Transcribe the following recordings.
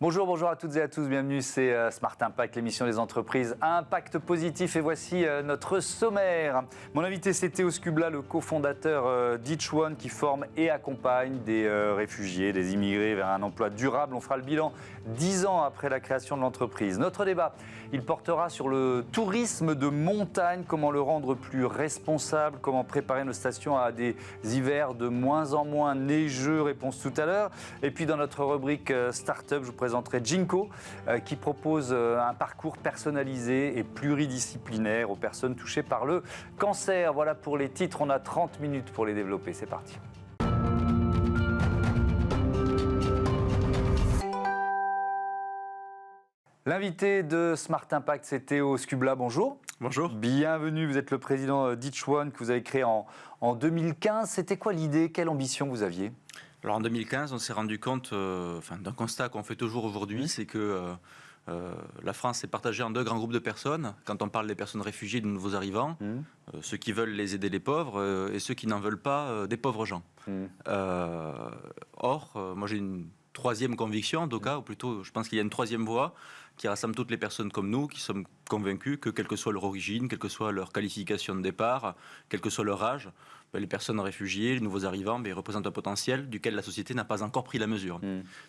Bonjour à toutes et à tous, bienvenue, c'est Smart Impact, l'émission des entreprises à impact positif et voici notre sommaire. Mon invité c'est Théo Skubla, le cofondateur d'Each One qui forme et accompagne des réfugiés, des immigrés vers un emploi durable. On fera le bilan 10 ans après la création de l'entreprise. Notre débat, il portera sur le tourisme de montagne, comment le rendre plus responsable, comment préparer nos stations à des hivers de moins en moins neigeux, réponse tout à l'heure. Et puis dans notre rubrique Startup, je vous présenterai Jinko qui propose un parcours personnalisé et pluridisciplinaire aux personnes touchées par le cancer. Voilà pour les titres, on a 30 minutes pour les développer, c'est parti. L'invité de Smart Impact, c'est Théo Skubla, bonjour. Bonjour. Bienvenue, vous êtes le président d'Each One que vous avez créé en 2015. C'était quoi l'idée, quelle ambition vous aviez ? Alors en 2015, on s'est rendu compte d'un constat qu'on fait toujours aujourd'hui, c'est que la France est partagée en deux grands groupes de personnes. Quand on parle des personnes réfugiées, de nouveaux arrivants, ceux qui veulent les aider les pauvres et ceux qui n'en veulent pas des pauvres gens. Or, moi j'ai une troisième conviction, en tout cas, ou plutôt je pense qu'il y a une troisième voie qui rassemble toutes les personnes comme nous, qui sommes convaincus que quelle que soit leur origine, quelle que soit leur qualification de départ, quel que soit leur âge, les personnes réfugiées, les nouveaux arrivants, représentent un potentiel duquel la société n'a pas encore pris la mesure.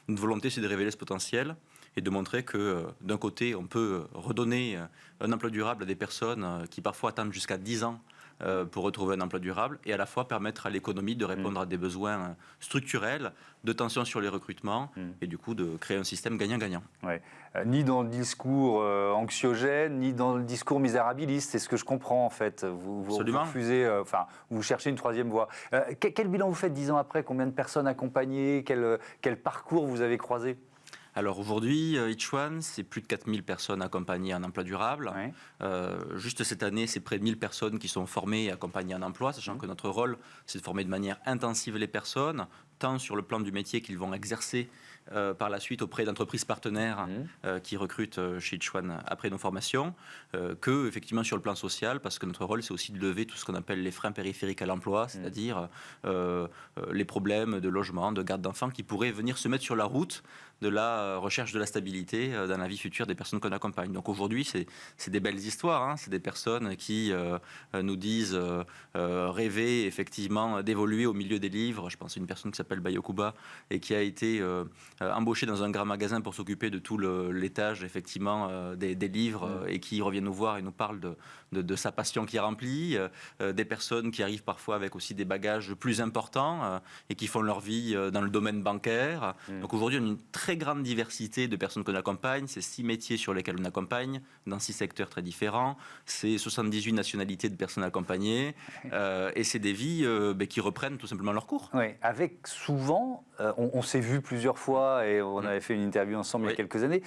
Notre volonté, c'est de révéler ce potentiel et de montrer que, d'un côté, on peut redonner un emploi durable à des personnes qui parfois attendent jusqu'à 10 ans pour retrouver un emploi durable et à la fois permettre à l'économie de répondre à des besoins structurels, de tension sur les recrutements et du coup de créer un système gagnant-gagnant. Ouais. Ni dans le discours anxiogène, ni dans le discours misérabiliste, c'est ce que je comprends en fait. Vous refusez, vous cherchez une troisième voie. Quel bilan vous faites 10 ans après ? Combien de personnes accompagnées ? Quel parcours vous avez croisé ? Alors aujourd'hui, Each One, c'est plus de 4000 personnes accompagnées en emploi durable. Ouais. Juste cette année, c'est près de 1000 personnes qui sont formées et accompagnées en emploi, sachant que notre rôle, c'est de former de manière intensive les personnes, tant sur le plan du métier qu'ils vont exercer par la suite auprès d'entreprises partenaires qui recrutent chez Each One après nos formations, que effectivement sur le plan social, parce que notre rôle, c'est aussi de lever tout ce qu'on appelle les freins périphériques à l'emploi, c'est-à-dire les problèmes de logement, de garde d'enfants qui pourraient venir se mettre sur la route de la recherche de la stabilité dans la vie future des personnes qu'on accompagne. Donc aujourd'hui, c'est des belles histoires, c'est des personnes qui nous disent rêver effectivement d'évoluer au milieu des livres. Je pense à une personne qui s'appelle Bayokuba et qui a été embauchée dans un grand magasin pour s'occuper de tout l'étage effectivement des livres et qui revient nous voir et nous parle de sa passion qui remplit. Des personnes qui arrivent parfois avec aussi des bagages plus importants et qui font leur vie dans le domaine bancaire. Donc aujourd'hui, on a une très grande diversité de personnes qu'on accompagne. C'est 6 métiers sur lesquels on accompagne, dans 6 secteurs très différents. C'est 78 nationalités de personnes accompagnées. Et c'est des vies qui reprennent tout simplement leur cours. Oui, avec souvent, on s'est vu plusieurs fois et on avait fait une interview ensemble il y a quelques années.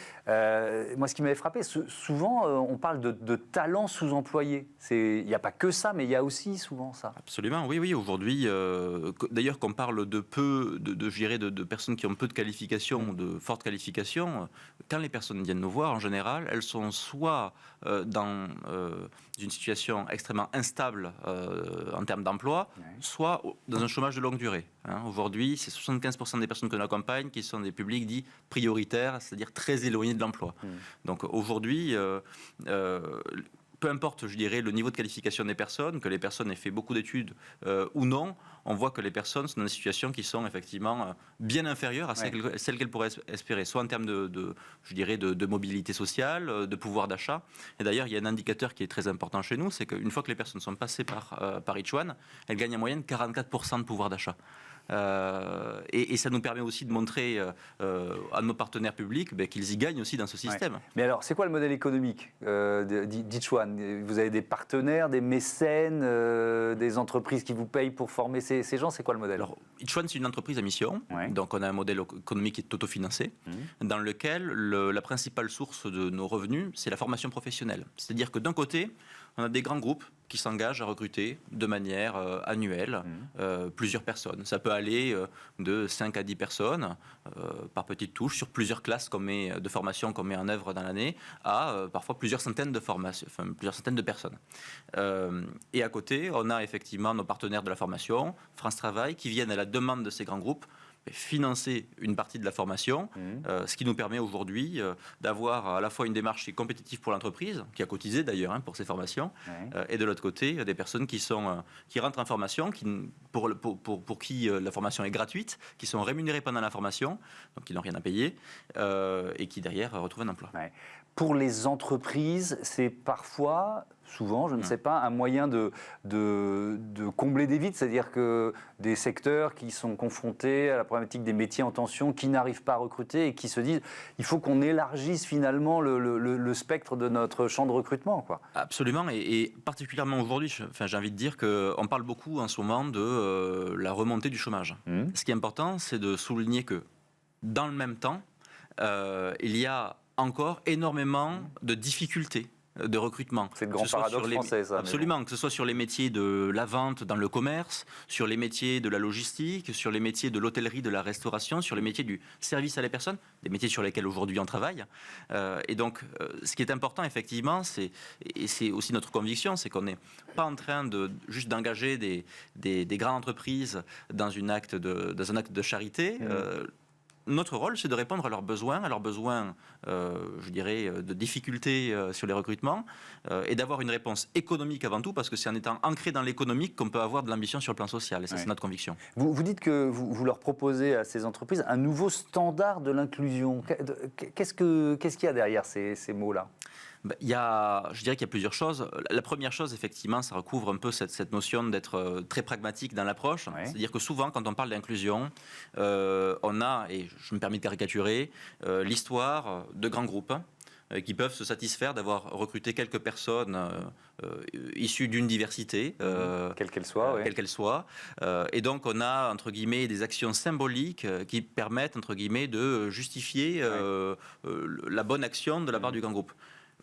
Moi, ce qui m'avait frappé, souvent, on parle de talents sous-employés. Il n'y a pas que ça, mais il y a aussi souvent ça. Absolument, oui. Aujourd'hui, d'ailleurs, qu'on parle de peu, de personnes qui ont peu de qualifications, de fortes qualifications, quand les personnes viennent nous voir, en général, elles sont soit dans une situation extrêmement instable en termes d'emploi, soit dans un chômage de longue durée. Aujourd'hui, c'est 75% des personnes qu'on accompagne qui sont des publics dits prioritaires, c'est-à-dire très éloignés de l'emploi. Donc aujourd'hui, peu importe, je dirais, le niveau de qualification des personnes, que les personnes aient fait beaucoup d'études ou non, on voit que les personnes sont dans des situations qui sont effectivement bien inférieures à celles qu'elles pourraient espérer, soit en termes de mobilité sociale, de pouvoir d'achat. Et d'ailleurs, il y a un indicateur qui est très important chez nous, c'est qu'une fois que les personnes sont passées par Each One, elles gagnent en moyenne 44% de pouvoir d'achat. Et ça nous permet aussi de montrer à nos partenaires publics qu'ils y gagnent aussi dans ce système. Mais alors, c'est quoi le modèle économique d'Each One ? Vous avez des partenaires, des mécènes, des entreprises qui vous payent pour former ces gens ? C'est quoi le modèle ? Alors, Each One, c'est une entreprise à mission. Donc, on a un modèle économique qui est autofinancé, dans lequel la principale source de nos revenus, c'est la formation professionnelle. C'est-à-dire que d'un côté, on a des grands groupes qui s'engagent à recruter de manière annuelle plusieurs personnes. Ça peut aller de 5 à 10 personnes par petites touches sur plusieurs classes de formation qu'on met en œuvre dans l'année à parfois plusieurs centaines de personnes. Et à côté, on a effectivement nos partenaires de la formation, France Travail, qui viennent à la demande de ces grands groupes financer une partie de la formation, ce qui nous permet aujourd'hui d'avoir à la fois une démarche qui est compétitive pour l'entreprise, qui a cotisé d'ailleurs pour ces formations, et de l'autre côté, des personnes qui rentrent en formation, pour qui la formation est gratuite, qui sont rémunérées pendant la formation, donc qui n'ont rien à payer, et qui derrière retrouvent un emploi. Ouais. Pour les entreprises, c'est parfois, souvent, je ne sais pas, un moyen de combler des vides, c'est-à-dire que des secteurs qui sont confrontés à la problématique des métiers en tension, qui n'arrivent pas à recruter et qui se disent il faut qu'on élargisse finalement le spectre de notre champ de recrutement, quoi. Absolument, et particulièrement aujourd'hui, j'ai envie de dire qu'on parle beaucoup en ce moment de la remontée du chômage. Ce qui est important, c'est de souligner que dans le même temps, il y a encore énormément de difficultés de recrutement. C'est le grand paradoxe français, ça. Absolument, bon. Que ce soit sur les métiers de la vente dans le commerce, sur les métiers de la logistique, sur les métiers de l'hôtellerie, de la restauration, sur les métiers du service à la personne, des métiers sur lesquels aujourd'hui on travaille. Et donc, ce qui est important, effectivement, et c'est aussi notre conviction, c'est qu'on n'est pas en train juste d'engager des grandes entreprises dans un acte de charité. Notre rôle, c'est de répondre à leurs besoins, je dirais, de difficultés sur les recrutements, et d'avoir une réponse économique avant tout, parce que c'est en étant ancré dans l'économique qu'on peut avoir de l'ambition sur le plan social, et ça, c'est notre conviction. Vous dites que vous leur proposez à ces entreprises un nouveau standard de l'inclusion. Qu'est-ce qu'il y a derrière ces mots-là ? Je dirais qu'il y a plusieurs choses. La première chose, effectivement, ça recouvre un peu cette notion d'être très pragmatique dans l'approche. Ouais. C'est-à-dire que souvent, quand on parle d'inclusion, on a, et je me permets de caricaturer, l'histoire de grands groupes qui peuvent se satisfaire d'avoir recruté quelques personnes issues d'une diversité, quelle qu'elle soit. Quelle qu'elle soit. Et donc, on a, entre guillemets, des actions symboliques qui permettent, entre guillemets, de justifier la bonne action de la part du grand groupe.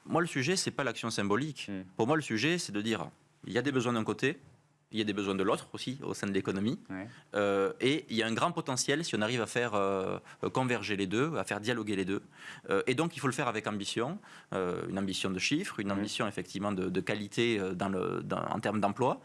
Moi, le sujet, ce n'est pas l'action symbolique. Pour moi, le sujet, c'est de dire il y a des besoins d'un côté, il y a des besoins de l'autre aussi au sein de l'économie. Et il y a un grand potentiel si on arrive à faire converger les deux, à faire dialoguer les deux. Et donc, il faut le faire avec ambition, une ambition de chiffres, une ambition effectivement de qualité en termes d'emploi.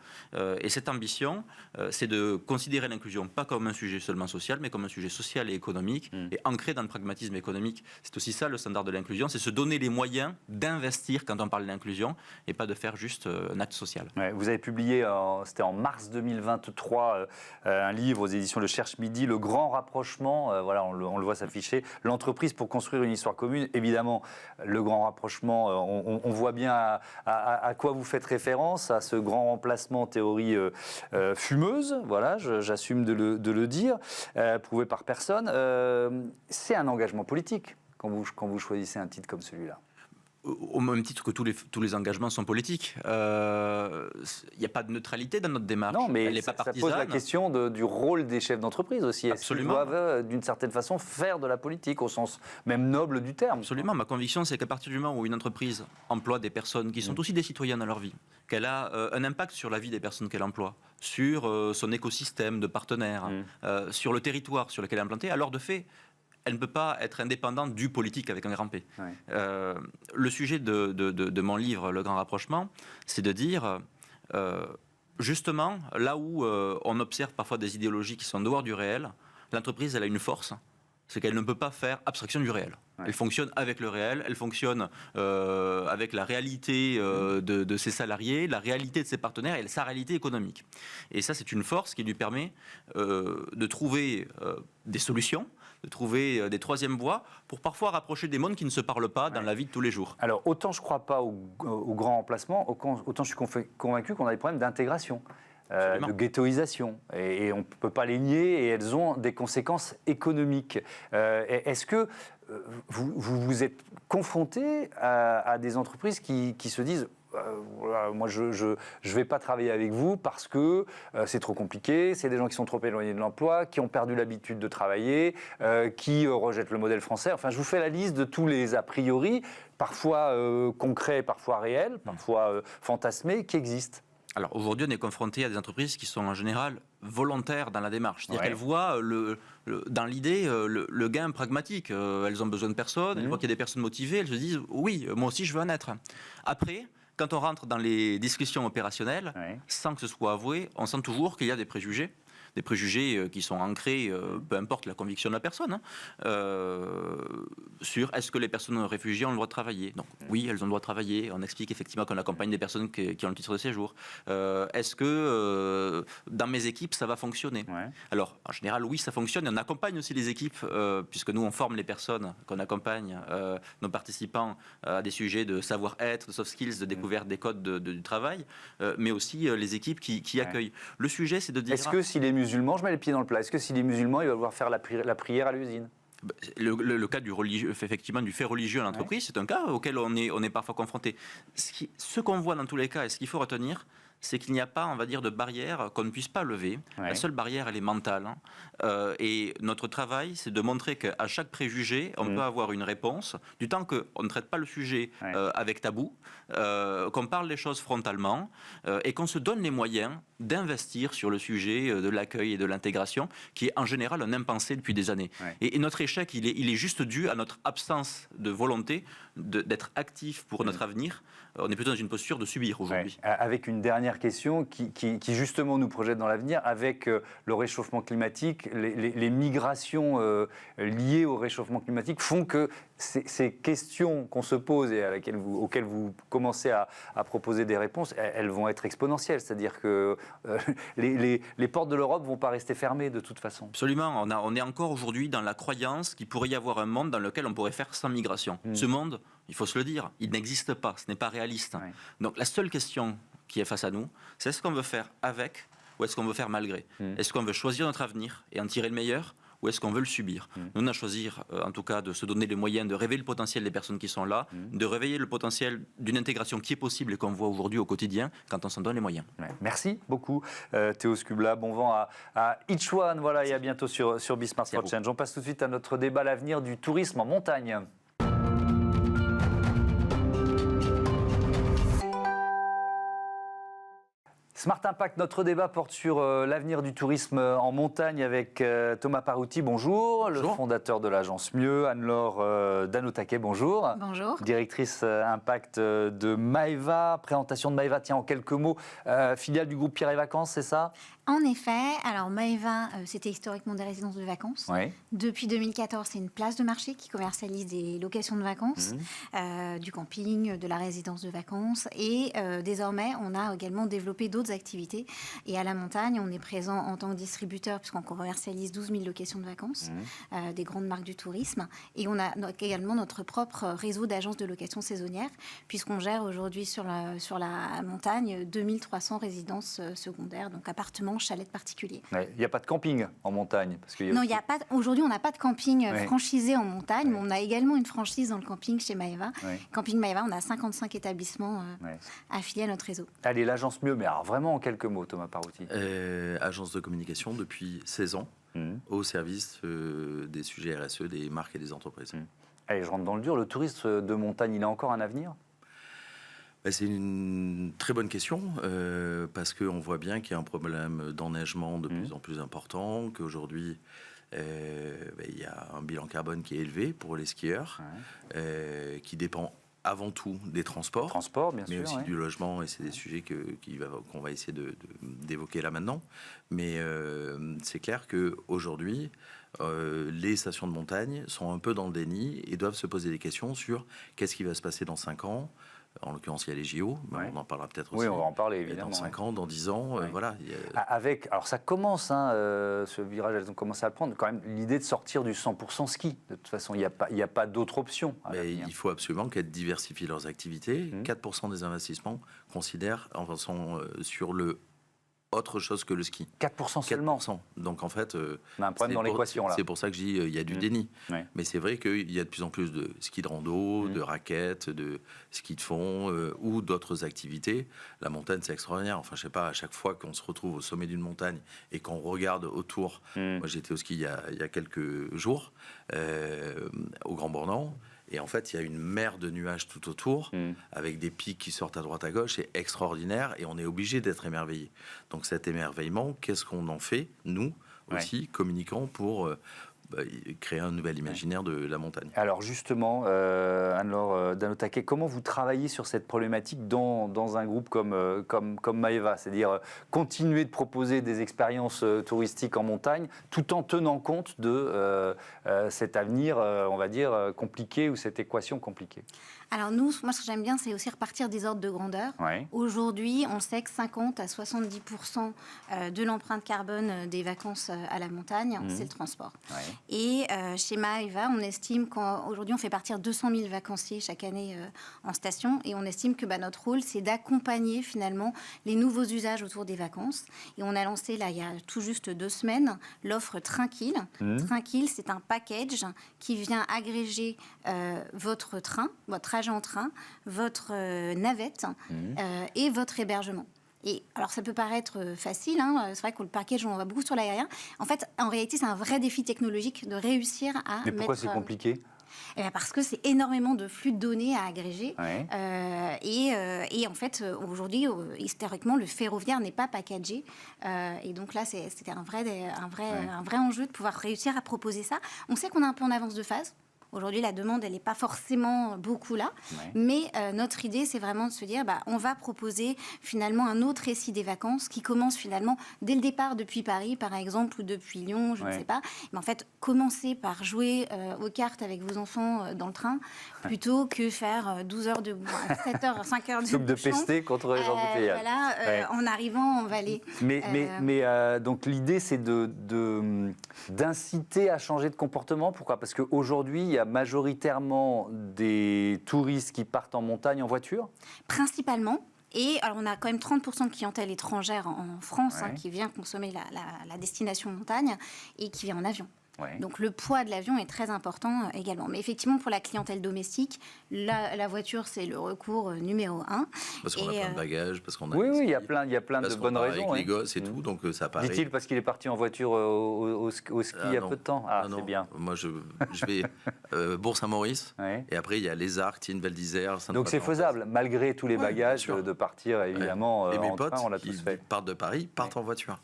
Et cette ambition, c'est de considérer l'inclusion pas comme un sujet seulement social, mais comme un sujet social et économique, et ancré dans le pragmatisme économique. C'est aussi ça le standard de l'inclusion, c'est se donner les moyens d'investir quand on parle d'inclusion, et pas de faire juste un acte social. Ouais, vous avez publié c'était en mars 2023, un livre aux éditions Le Cherche Midi, Le Grand Rapprochement, voilà, on le voit s'afficher, l'entreprise pour construire une histoire commune. Évidemment, le Grand Rapprochement, on voit bien à quoi vous faites référence, à ce grand remplacement en théorie fumeuse, voilà, j'assume de le dire, prouvé par personne. C'est un engagement politique quand vous choisissez un titre comme celui-là. Au même titre que tous les engagements sont politiques. Il n'y a pas de neutralité dans notre démarche. Non, mais elle n'est pas partisane. Ça pose la question du rôle des chefs d'entreprise aussi. Est-ce qu'ils doivent, d'une certaine façon, faire de la politique, au sens même noble du terme ? Absolument. Ma conviction, c'est qu'à partir du moment où une entreprise emploie des personnes qui sont aussi des citoyens dans leur vie, qu'elle a un impact sur la vie des personnes qu'elle emploie, sur son écosystème de partenaires, sur le territoire sur lequel elle est implantée, alors de fait, elle ne peut pas être indépendante du politique avec un grand P. Le sujet de mon livre, Le Grand Rapprochement, c'est de dire, justement, là où on observe parfois des idéologies qui sont dehors du réel, l'entreprise, elle a une force, c'est qu'elle ne peut pas faire abstraction du réel. Elle fonctionne avec le réel, elle fonctionne avec la réalité de ses salariés, la réalité de ses partenaires et sa réalité économique. Et ça, c'est une force qui lui permet de trouver des solutions, de trouver des troisièmes voies pour parfois rapprocher des mondes qui ne se parlent pas dans la vie de tous les jours. Alors, autant je ne crois pas au grand remplacement, autant je suis convaincu qu'on a des problèmes d'intégration. De ghettoisation, et on ne peut pas les nier, et elles ont des conséquences économiques. Est-ce que vous êtes confronté à des entreprises qui se disent moi je ne vais pas travailler avec vous parce que c'est trop compliqué, c'est des gens qui sont trop éloignés de l'emploi, qui ont perdu l'habitude de travailler, qui rejettent le modèle français. Enfin, je vous fais la liste de tous les a priori, parfois concrets, parfois réels, parfois fantasmés, qui existent. Alors aujourd'hui, on est confronté à des entreprises qui sont en général volontaires dans la démarche. C'est-à-dire qu'elles voient dans l'idée le gain pragmatique. Elles ont besoin de personnes, elles voient qu'il y a des personnes motivées, elles se disent oui, moi aussi je veux en être. Après, quand on rentre dans les discussions opérationnelles, sans que ce soit avoué, on sent toujours qu'il y a des préjugés. des préjugés qui sont ancrés, peu importe la conviction de la personne, sur est-ce que les personnes réfugiées ont le droit de travailler. Donc oui, elles ont le droit de travailler. On explique effectivement qu'on accompagne des personnes qui ont le titre de séjour. Est-ce que dans mes équipes, ça va fonctionner? Alors, en général, oui, ça fonctionne. Et on accompagne aussi les équipes, puisque nous, on forme les personnes qu'on accompagne, nos participants, à des sujets de savoir-être, de soft skills, de découverte des codes du travail, mais aussi les équipes qui accueillent. Le sujet, c'est de dire... Est-ce que s'il est musulman, je mets les pieds dans le plat, est-ce que s'il est musilman, il va devoir faire la prière à l'usine? Le cas du religieux, effectivement, du fait religieux à l'entreprise, c'est un cas auquel on est parfois confronté. Ce qu'on voit dans tous les cas, et ce qu'il faut retenir, c'est qu'il n'y a pas, on va dire, de barrière qu'on ne puisse pas lever. La seule barrière, elle est mentale. Et notre travail, c'est de montrer qu'à chaque préjugé, on peut avoir une réponse, du temps qu'on ne traite pas le sujet avec tabou, qu'on parle les choses frontalement, et qu'on se donne les moyens d'investir sur le sujet de l'accueil et de l'intégration, qui est en général un impensé depuis des années. Et notre échec, il est juste dû à notre absence de volonté d'être actif pour notre avenir. On est plutôt dans une posture de subir aujourd'hui. Avec une dernière question qui justement nous projette dans l'avenir, avec le réchauffement climatique, les migrations liées au réchauffement climatique font que ces questions qu'on se pose et auxquelles vous commencez à proposer des réponses, elles vont être exponentielles. C'est-à-dire que les portes de l'Europe ne vont pas rester fermées de toute façon. Absolument. On est encore aujourd'hui dans la croyance qu'il pourrait y avoir un monde dans lequel on pourrait faire sans migration. Ce monde, il faut se le dire, il n'existe pas, ce n'est pas réaliste. Donc la seule question qui est face à nous, c'est est-ce qu'on veut faire avec ou est-ce qu'on veut faire malgré? Est-ce qu'on veut choisir notre avenir et en tirer le meilleur, ou est-ce qu'on veut le subir? Nous, on a choisi, en tout cas, de se donner les moyens de réveiller le potentiel des personnes qui sont là, de réveiller le potentiel d'une intégration qui est possible et qu'on voit aujourd'hui au quotidien quand on s'en donne les moyens. Merci beaucoup, Théo Skubla. Bon vent à Each One, voilà, et à bientôt sur Bismart Sport Change. On passe tout de suite à notre débat, l'avenir du tourisme en montagne. Smart Impact, notre débat porte sur l'avenir du tourisme en montagne avec Thomas Parouti, bonjour, le fondateur de l'agence Mieux, Anne-Laure Danotaquet, bonjour. Bonjour. Directrice Impact de Maeva, présentation de Maeva, tiens en quelques mots, filiale du groupe Pierre et Vacances, c'est ça? En effet, alors Maeva, c'était historiquement des résidences de vacances. Depuis 2014, c'est une place de marché qui commercialise des locations de vacances, du camping, de la résidence de vacances. Et désormais, on a également développé d'autres activités. Et à la montagne, on est présent en tant que distributeur, puisqu'on commercialise 12 000 locations de vacances, des grandes marques du tourisme. Et on a également notre propre réseau d'agences de location saisonnière, puisqu'on gère aujourd'hui sur la montagne 2300 résidences secondaires, donc appartements, chalets particuliers. Il n'y a pas de camping en montagne Non, il y a pas. Aujourd'hui, on n'a pas de camping franchisé en montagne, mais on a également une franchise dans le camping chez Maeva. Camping Maeva, on a 55 établissements affiliés à notre réseau. Allez, l'agence Mieux, mais alors vraiment en quelques mots, Thomas Parouti. Agence de communication depuis 16 ans, au service des sujets RSE, des marques et des entreprises. Allez, je rentre dans le dur. Le tourisme de montagne, il a encore un avenir ? C'est une très bonne question, parce qu'on voit bien qu'il y a un problème d'enneigement de plus en plus important, qu'aujourd'hui, il y a un bilan carbone qui est élevé pour les skieurs, qui dépend avant tout des transports, bien mais sûr, aussi du logement, et c'est des sujets qu'on va essayer d'évoquer là maintenant. Mais c'est clair qu'aujourd'hui, les stations de montagne sont un peu dans le déni et doivent se poser des questions sur qu'est-ce qui va se passer dans 5 ans. En l'occurrence, il y a les JO, mais on en parlera peut-être aussi. Oui, on va en parler évidemment. Dans 5 ans, dans 10 ans, voilà. Alors ça commence, ce virage, elles ont commencé à le prendre, quand même l'idée de sortir du 100% ski. De toute façon, il n'y a pas d'autre option. Mais il faut absolument qu'elles diversifient leurs activités. 4% des investissements considèrent, sont sur le autre chose que le ski. 4% seulement. 4%. Donc en fait, on a un problème dans l'équation là. C'est pour ça que je dis il y a du déni. Mais c'est vrai qu'il y a de plus en plus de ski de rando, de raquettes, de ski de fond ou d'autres activités. La montagne, c'est extraordinaire. Enfin, je sais pas, à chaque fois qu'on se retrouve au sommet d'une montagne et qu'on regarde autour. Moi, j'étais au ski il y a quelques jours au Grand Bornand. Et en fait, il y a une mer de nuages tout autour, avec des pics qui sortent à droite à gauche, c'est extraordinaire, et on est obligé d'être émerveillé. Donc cet émerveillement, qu'est-ce qu'on en fait, nous aussi, communicants, pour créer un nouvel imaginaire de la montagne. Alors justement, Anne-Laure Danotake, comment vous travaillez sur cette problématique dans un groupe comme Maeva? C'est-à-dire continuer de proposer des expériences touristiques en montagne tout en tenant compte de cet avenir, on va dire, compliqué ou cette équation compliquée. Alors nous, moi ce que j'aime bien, c'est aussi repartir des ordres de grandeur. Ouais. Aujourd'hui, on sait que 50 à 70% de l'empreinte carbone des vacances à la montagne, c'est le transport. Ouais. Et chez Maeva, on estime qu'aujourd'hui, on fait partir 200 000 vacanciers chaque année en station. Et on estime que notre rôle, c'est d'accompagner finalement les nouveaux usages autour des vacances. Et on a lancé, là, il y a tout juste 2 semaines, l'offre Tranquille. Tranquille, c'est un package qui vient agréger votre train, votre trajet en train, votre navette et votre hébergement. Et alors, ça peut paraître facile, hein, c'est vrai que le package, on en voit beaucoup sur l'aérien. En fait, en réalité, c'est un vrai défi technologique de réussir à Mais pourquoi c'est compliqué ? Parce que c'est énormément de flux de données à agréger. Ouais. Et en fait, aujourd'hui, historiquement, le ferroviaire n'est pas packagé. Et donc là, c'était un vrai enjeu de pouvoir réussir à proposer ça. On sait qu'on est un peu en avance de phase. Aujourd'hui, la demande, elle n'est pas forcément beaucoup là. Ouais. Mais notre idée, c'est vraiment de se dire, on va proposer finalement un autre récit des vacances qui commence finalement dès le départ depuis Paris, par exemple, ou depuis Lyon, je ne sais pas. Mais en fait, commencer par jouer aux cartes avec vos enfants dans le train, plutôt que faire 12 heures de 7 heures, 5 heures de bouchon. De pester contre les embouteillages. Voilà, en arrivant en vallée. Mais donc l'idée, c'est d'inciter à changer de comportement. Pourquoi ? Parce qu'aujourd'hui, il y a majoritairement des touristes qui partent en montagne en voiture ? Principalement. Et alors, on a quand même 30% de clientèle étrangère en France qui vient consommer la destination montagne et qui vient en avion. Ouais. Donc le poids de l'avion est très important également. Mais effectivement, pour la clientèle domestique, la voiture, c'est le recours numéro 1. Parce qu'on a plein de bagages, parce qu'on a... Oui, il y a plein de bonnes raisons. Avec les gosses et tout, donc ça paraît... Dit-il parce qu'il est parti en voiture au ski il y a peu de temps. C'est bien. Moi, je vais Bourg-Saint-Maurice, et après, il y a Les Arcs, Tignes, Val d'Isère... Donc c'est faisable, malgré tous les bagages, de partir, évidemment, et mes en potes train, on l'a tous fait. Partent de Paris, partent en voiture.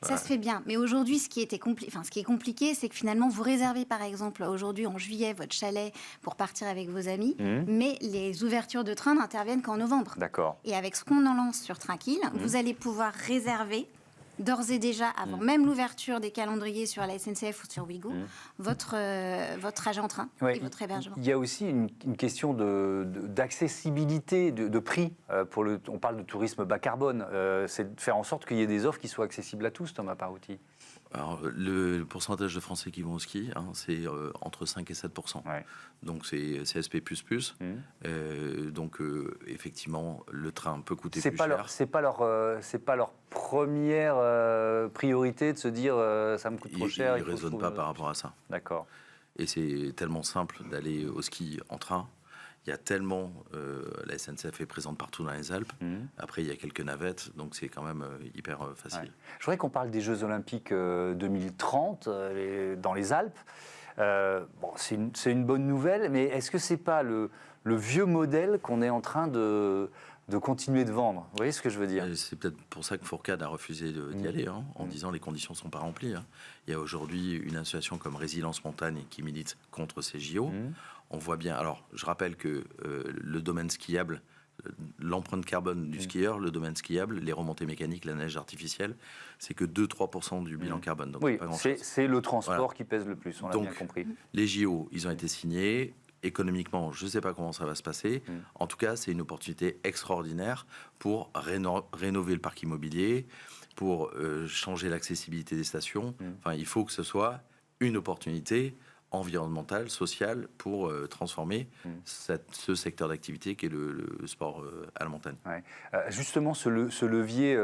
Ça se fait bien. Mais aujourd'hui, ce qui est compliqué, c'est que finalement, vous réservez par exemple aujourd'hui en juillet votre chalet pour partir avec vos amis, mais les ouvertures de train n'interviennent qu'en novembre. D'accord. Et avec ce qu'on en lance sur Tranquille, vous allez pouvoir réserver d'ores et déjà, avant même l'ouverture des calendriers sur la SNCF ou sur Ouigo, votre trajet en train et votre hébergement. Il y a aussi une question d'accessibilité, de prix. On parle de tourisme bas carbone. C'est de faire en sorte qu'il y ait des offres qui soient accessibles à tous, Thomas Parouti. Alors, le pourcentage de Français qui vont au ski, c'est entre 5 et 7%. Donc, c'est CSP++. Donc, effectivement, le train peut coûter plus cher. C'est pas leur première priorité de se dire ça me coûte trop cher. Ils ne raisonnent pas par rapport à ça. D'accord. Et c'est tellement simple d'aller au ski en train. Il y a tellement... la SNCF est présente partout dans les Alpes. Après, il y a quelques navettes, donc c'est quand même hyper facile. Ouais. Je voudrais qu'on parle des Jeux Olympiques 2030 dans les Alpes. C'est une bonne nouvelle, mais est-ce que ce n'est pas le vieux modèle qu'on est en train de continuer de vendre? Vous voyez ce que je veux dire? C'est peut-être pour ça que Fourcade a refusé d'y aller, en disant les conditions ne sont pas remplies. Il y a aujourd'hui une association comme Résilience Montagne qui milite contre ces JO. On voit bien. Alors, je rappelle que le domaine skiable, l'empreinte carbone du skieur, le domaine skiable, les remontées mécaniques, la neige artificielle, c'est que 2-3% du bilan carbone. Donc oui, c'est le transport qui pèse le plus, on l'a bien compris. Les JO, ils ont été signés. Économiquement, je ne sais pas comment ça va se passer. En tout cas, c'est une opportunité extraordinaire pour rénover le parc immobilier, pour changer l'accessibilité des stations. Enfin, il faut que ce soit une opportunité environnementale, sociale, pour transformer ce secteur d'activité qui est le sport à la montagne. Ouais. Justement, ce levier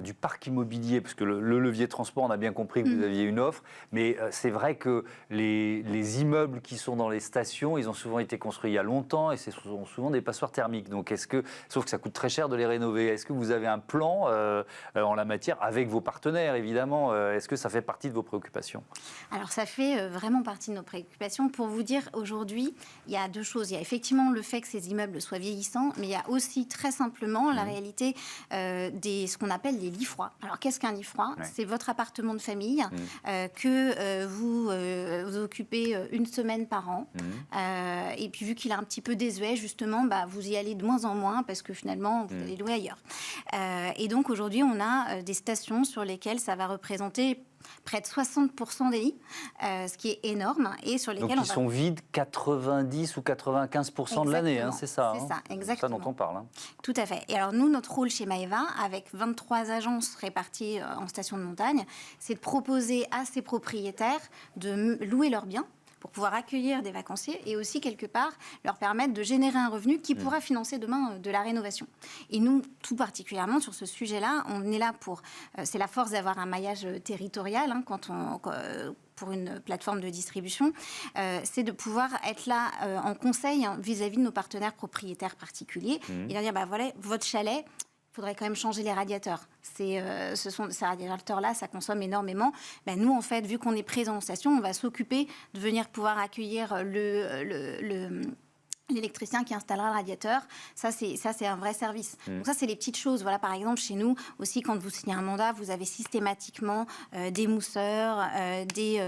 du parc immobilier, parce que le levier transport, on a bien compris que vous aviez une offre, mais c'est vrai que les immeubles qui sont dans les stations, ils ont souvent été construits il y a longtemps et ce sont souvent des passoires thermiques. Donc, sauf que ça coûte très cher de les rénover. Est-ce que vous avez un plan en la matière, avec vos partenaires, évidemment? Est-ce que ça fait partie de vos préoccupations? Alors, ça fait vraiment partie de nos préoccupations. Pour vous dire, aujourd'hui, il y a 2 choses. Il y a effectivement le fait que ces immeubles soient vieillissants, mais il y a aussi très simplement la réalité ce qu'on appelle les lits froids. Alors, qu'est-ce qu'un lit froid ? C'est votre appartement de famille que vous occupez une semaine par an. Et puis, vu qu'il est un petit peu désuet, justement, vous y allez de moins en moins parce que finalement, vous allez louer ailleurs. Et donc, aujourd'hui, on a des stations sur lesquelles ça va représenter près de 60% des lits, ce qui est énorme. Et sur lesquels donc, ils sont vides 90 ou 95% de l'année, c'est ça. C'est ça, exactement. C'est ça dont on parle. Tout à fait. Et alors, nous, notre rôle chez Maeva, avec 23 agences réparties en station de montagne, c'est de proposer à ces propriétaires de louer leurs biens pour pouvoir accueillir des vacanciers et aussi, quelque part, leur permettre de générer un revenu qui pourra financer demain de la rénovation. Et nous, tout particulièrement, sur ce sujet-là, on est là pour... c'est la force d'avoir un maillage territorial, pour une plateforme de distribution, c'est de pouvoir être là en conseil vis-à-vis de nos partenaires propriétaires particuliers et leur dire, voilà, votre chalet... il faudrait quand même changer les radiateurs. Ces radiateurs-là, ça consomme énormément. Nous, en fait, vu qu'on est présent en station, on va s'occuper de venir pouvoir accueillir l'électricien qui installera le radiateur. Ça, c'est un vrai service. Donc ça, c'est les petites choses. Voilà, par exemple, chez nous, aussi, quand vous signez un mandat, vous avez systématiquement des mousseurs, des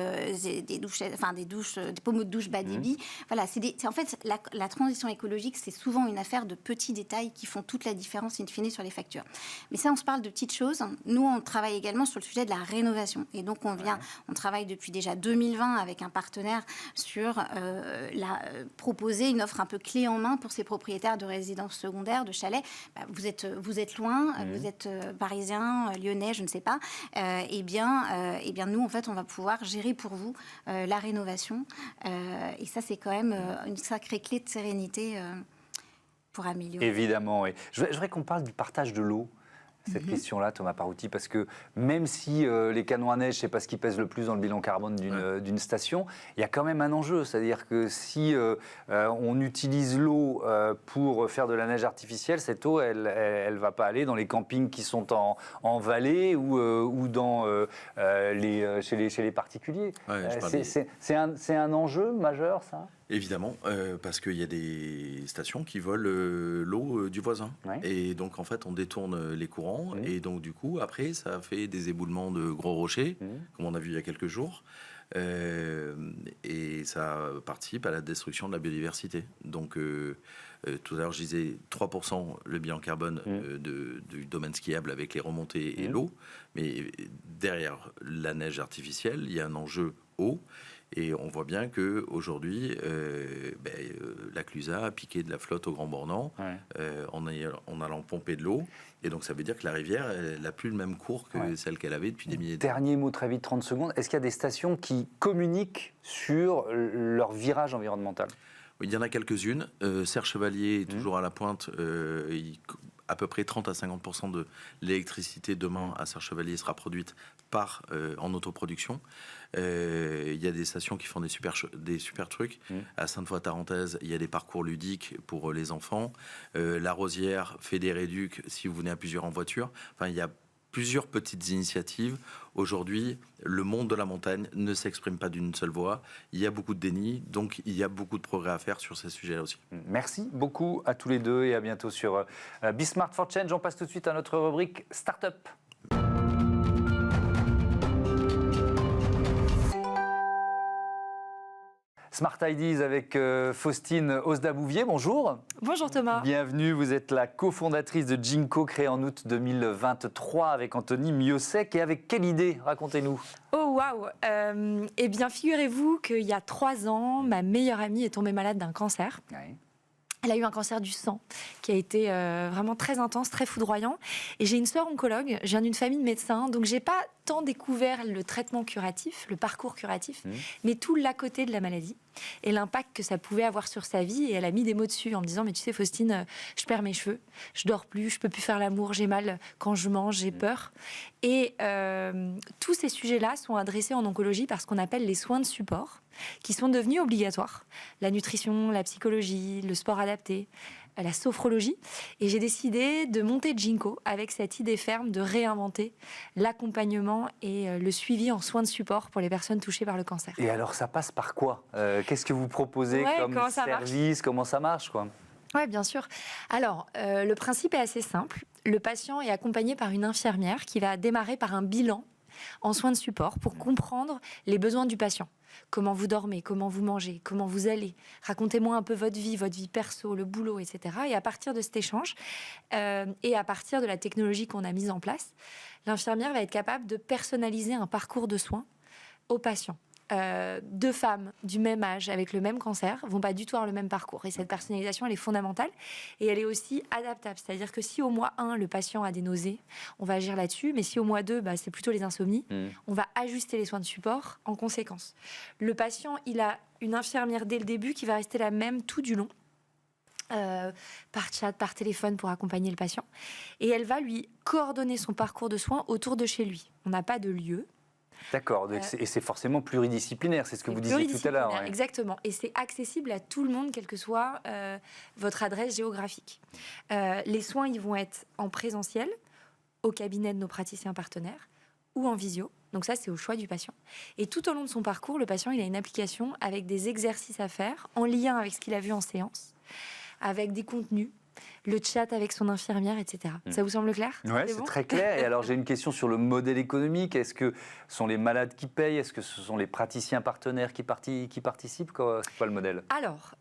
pommeaux de douche bas débit. Voilà, en fait, la transition écologique, c'est souvent une affaire de petits détails qui font toute la différence, in fine, sur les factures. Mais ça, on se parle de petites choses. Nous, on travaille également sur le sujet de la rénovation. Et donc, on travaille depuis déjà 2020 avec un partenaire sur proposer une offre un peu clé en main pour ces propriétaires de résidences secondaires, de chalets. Vous êtes loin, vous êtes parisien, lyonnais, je ne sais pas. Eh bien, nous, en fait, on va pouvoir gérer pour vous la rénovation. Et ça, c'est quand même une sacrée clé de sérénité pour améliorer. Évidemment, oui. Je voudrais qu'on parle du partage de l'eau. Cette question-là, Thomas Parouti, parce que même si les canons à neige, c'est pas ce qui pèse le plus dans le bilan carbone d'une station, il y a quand même un enjeu. C'est-à-dire que si on utilise l'eau pour faire de la neige artificielle, cette eau, elle va pas aller dans les campings qui sont en vallée ou chez les particuliers. C'est un enjeu majeur, ça ? Évidemment, parce qu'il y a des stations qui volent l'eau du voisin. Et donc, en fait, on détourne les courants. Et donc, du coup, après, ça fait des éboulements de gros rochers, comme on a vu il y a quelques jours. Et ça participe à la destruction de la biodiversité. Donc, tout à l'heure, je disais 3% le bilan carbone du domaine skiable avec les remontées et l'eau. Mais derrière la neige artificielle, il y a un enjeu eau. Et on voit bien qu'aujourd'hui, la Clusa a piqué de la flotte au Grand Bornand en allant pomper de l'eau. Et donc, ça veut dire que la rivière, elle n'a plus le même cours que celle qu'elle avait depuis des milliers d'années. Dernier mot très vite, 30 secondes. Est-ce qu'il y a des stations qui communiquent sur leur virage environnemental ? Il y en a quelques-unes. Serre Chevalier est toujours à la pointe. À peu près 30 à 50% de l'électricité demain à Serre Chevalier sera produite en autoproduction. Il y a des stations qui font des super trucs. À Sainte-Foy-Tarentaise, il y a des parcours ludiques pour les enfants. La Rosière fait des réducs si vous venez à plusieurs en voiture. Enfin, il y a plusieurs petites initiatives. Aujourd'hui, le monde de la montagne ne s'exprime pas d'une seule voix. Il y a beaucoup de déni, donc il y a beaucoup de progrès à faire sur ces sujets-là aussi. Merci beaucoup à tous les deux et à bientôt sur Be Smart for Change. On passe tout de suite à notre rubrique Startup. Smart Ideas avec Faustine Osda-Bouvier. Bonjour. Bonjour Thomas. Bienvenue, vous êtes la cofondatrice de Jinko, créée en août 2023 avec Anthony Miosek. Et avec quelle idée ? Racontez-nous. Oh waouh. Eh bien, figurez-vous qu'il y a 3 ans, ma meilleure amie est tombée malade d'un cancer. Oui. Elle a eu un cancer du sang qui a été vraiment très intense, très foudroyant. Et j'ai une sœur oncologue, je viens d'une famille de médecins, donc j'ai pas tant découvert le traitement curatif, le parcours curatif, mais tout l'à côté de la maladie et l'impact que ça pouvait avoir sur sa vie. Et elle a mis des mots dessus en me disant, mais tu sais Faustine, je perds mes cheveux, je dors plus, je peux plus faire l'amour, j'ai mal quand je mange, j'ai peur. Et tous ces sujets-là sont adressés en oncologie par ce qu'on appelle les soins de support, qui sont devenus obligatoires. La nutrition, la psychologie, le sport adapté. la sophrologie. Et j'ai décidé de monter Ginkgo avec cette idée ferme de réinventer l'accompagnement et le suivi en soins de support pour les personnes touchées par le cancer. Et alors, ça passe par quoi? Qu'est-ce que vous proposez comme service? Comment ça marche, quoi? Oui, bien sûr. Alors, le principe est assez simple. Le patient est accompagné par une infirmière qui va démarrer par un bilan en soins de support pour comprendre les besoins du patient. Comment vous dormez, comment vous mangez, comment vous allez. Racontez-moi un peu votre vie perso, le boulot, etc. Et à partir de cet échange et à partir de la technologie qu'on a mise en place, l'infirmière va être capable de personnaliser un parcours de soins au patient. Deux femmes du même âge avec le même cancer vont pas du tout avoir le même parcours. Et cette personnalisation, elle est fondamentale et elle est aussi adaptable. C'est-à-dire que si au mois 1, le patient a des nausées, on va agir là-dessus. Mais si au mois 2, c'est plutôt les insomnies, on va ajuster les soins de support en conséquence. Le patient, il a une infirmière dès le début qui va rester la même tout du long. Par chat, par téléphone pour accompagner le patient. Et elle va lui coordonner son parcours de soins autour de chez lui. On n'a pas de lieu. D'accord, et c'est forcément pluridisciplinaire, c'est ce que vous disiez tout à l'heure. Ouais. Exactement, et c'est accessible à tout le monde, quelle que soit votre adresse géographique. Les soins, ils vont être en présentiel, au cabinet de nos praticiens partenaires, ou en visio. Donc ça, c'est au choix du patient. Et tout au long de son parcours, le patient, il a une application avec des exercices à faire, en lien avec ce qu'il a vu en séance, avec des contenus, le chat avec son infirmière, etc. Ça vous semble clair? Oui, c'est très clair. Et alors, j'ai une question sur le modèle économique. Est-ce que ce sont les malades qui payent? Est-ce que ce sont les praticiens partenaires qui participent? C'est quoi le modèle? Alors,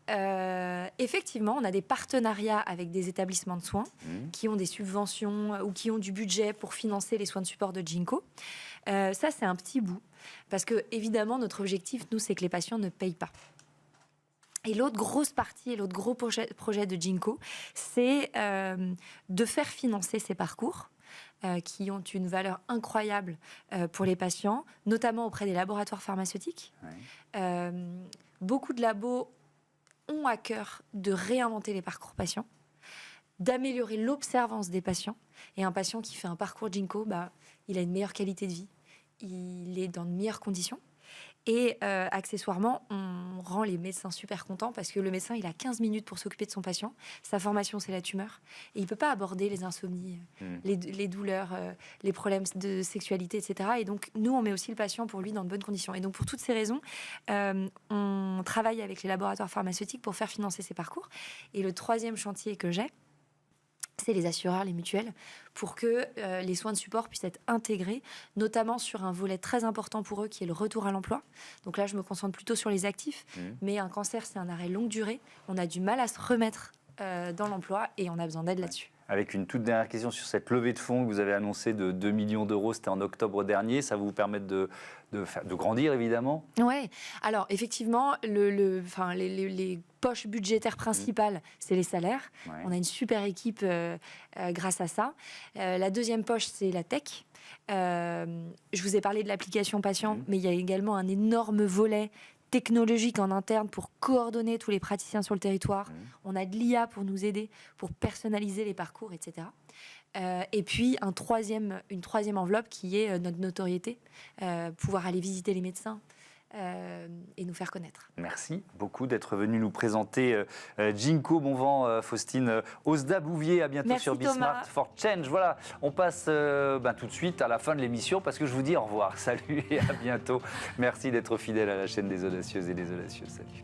effectivement, on a des partenariats avec des établissements de soins qui ont des subventions ou qui ont du budget pour financer les soins de support de Ginkgo. Ça, c'est un petit bout. Parce que, évidemment, notre objectif, nous, c'est que les patients ne payent pas. Et l'autre grosse partie et l'autre gros projet de Ginkgo, c'est de faire financer ces parcours qui ont une valeur incroyable pour les patients, notamment auprès des laboratoires pharmaceutiques. Ouais. Beaucoup de labos ont à cœur de réinventer les parcours patients, d'améliorer l'observance des patients. Et un patient qui fait un parcours Ginkgo, il a une meilleure qualité de vie, il est dans de meilleures conditions. Et accessoirement, on rend les médecins super contents parce que le médecin, il a 15 minutes pour s'occuper de son patient. Sa formation, c'est la tumeur. Et il ne peut pas aborder les insomnies, les douleurs, les problèmes de sexualité, etc. Et donc, nous, on met aussi le patient pour lui dans de bonnes conditions. Et donc, pour toutes ces raisons, on travaille avec les laboratoires pharmaceutiques pour faire financer ces parcours. Et le troisième chantier que j'ai, c'est les assureurs, les mutuelles, pour que les soins de support puissent être intégrés, notamment sur un volet très important pour eux qui est le retour à l'emploi. Donc là, je me concentre plutôt sur les actifs, mais un cancer, c'est un arrêt longue durée. On a du mal à se remettre dans l'emploi et on a besoin d'aide là-dessus. Avec une toute dernière question sur cette levée de fonds que vous avez annoncée de 2 millions d'euros, c'était en octobre dernier, ça va vous permettre de grandir évidemment? Oui, alors effectivement, les poches budgétaires principales, c'est les salaires. Ouais. On a une super équipe grâce à ça. La deuxième poche, c'est la tech. Je vous ai parlé de l'application patient, mais il y a également un énorme volet technologique en interne pour coordonner tous les praticiens sur le territoire. On a de l'IA pour nous aider, pour personnaliser les parcours, etc. Et puis une troisième enveloppe qui est notre notoriété, pouvoir aller visiter les médecins et nous faire connaître. Merci beaucoup d'être venu nous présenter Ginkgo. Bon vent, Faustine Osda-Bouvier. À bientôt. Merci sur Bismart for Change. Voilà, on passe tout de suite à la fin de l'émission parce que je vous dis au revoir. Salut et à bientôt. Merci d'être fidèle à la chaîne des audacieuses et des audacieux. Salut.